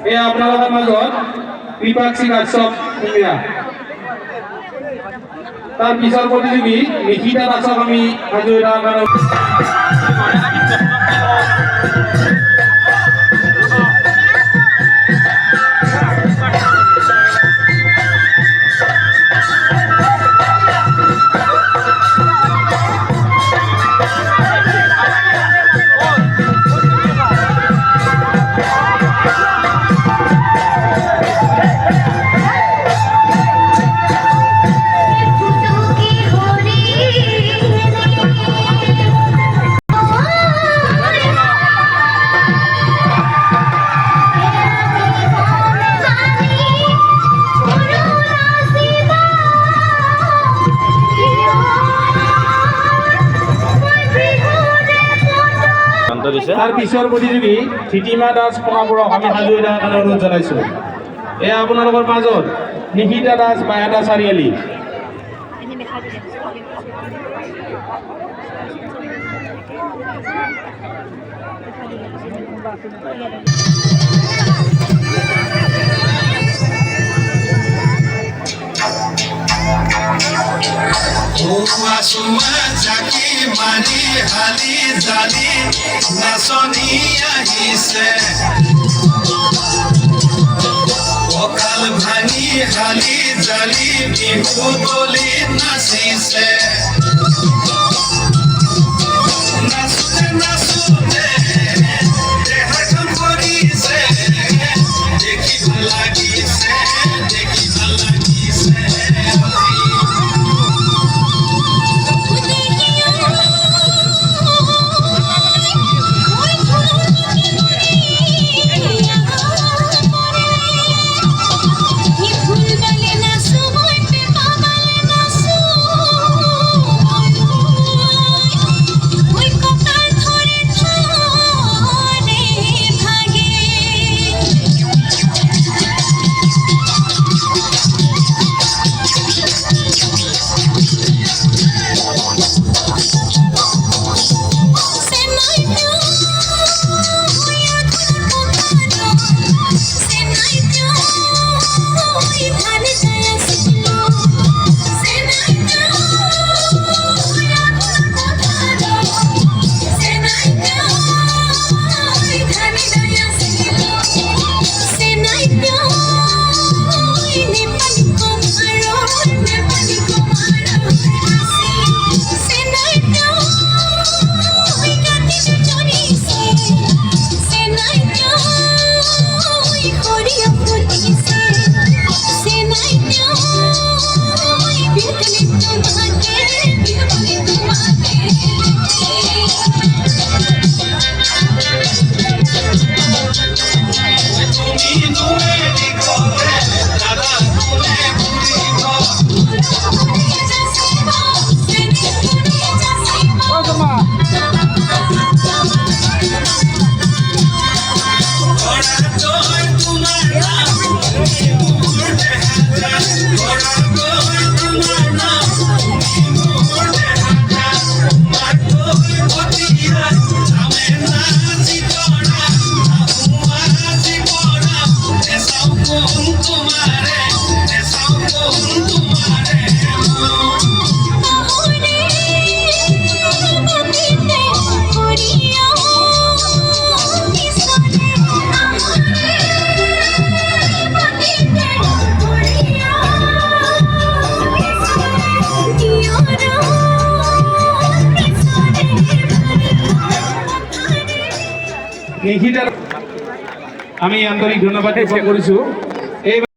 এয়া আপোনালোকৰ মাজত ত্ৰিপাক্ষিক উৎসৱ ইণ্ডিয়া তাৰ পিছৰ প্ৰতিযোগী নিশিতা দাসক আমি হাজৰিকাৰ কাৰণে তাৰ পিছৰ প্ৰতিযোগী থিতিমা দাস কমাপুৰক আমি হাজৰিকাৰ কাৰণে অনুৰোধ জনাইছোঁ। এয়া আপোনালোকৰ মাজত নিশিতা দাস বায়াদা চাৰিআলি। জাকি মাৰি হালি জালি নাচনি আহিছে কঁকাল ভাঙি হালি জালি বিহু দলি নাচিছে নাচোতে নাচোতে দেহাখন কৰিছে দেখি ভাল লাগিছে দেখি ভাল লাগিছে নিশিতাৰ আমি আন্তৰিক ধন্যবাদ জ্ঞাপন কৰিছোঁ।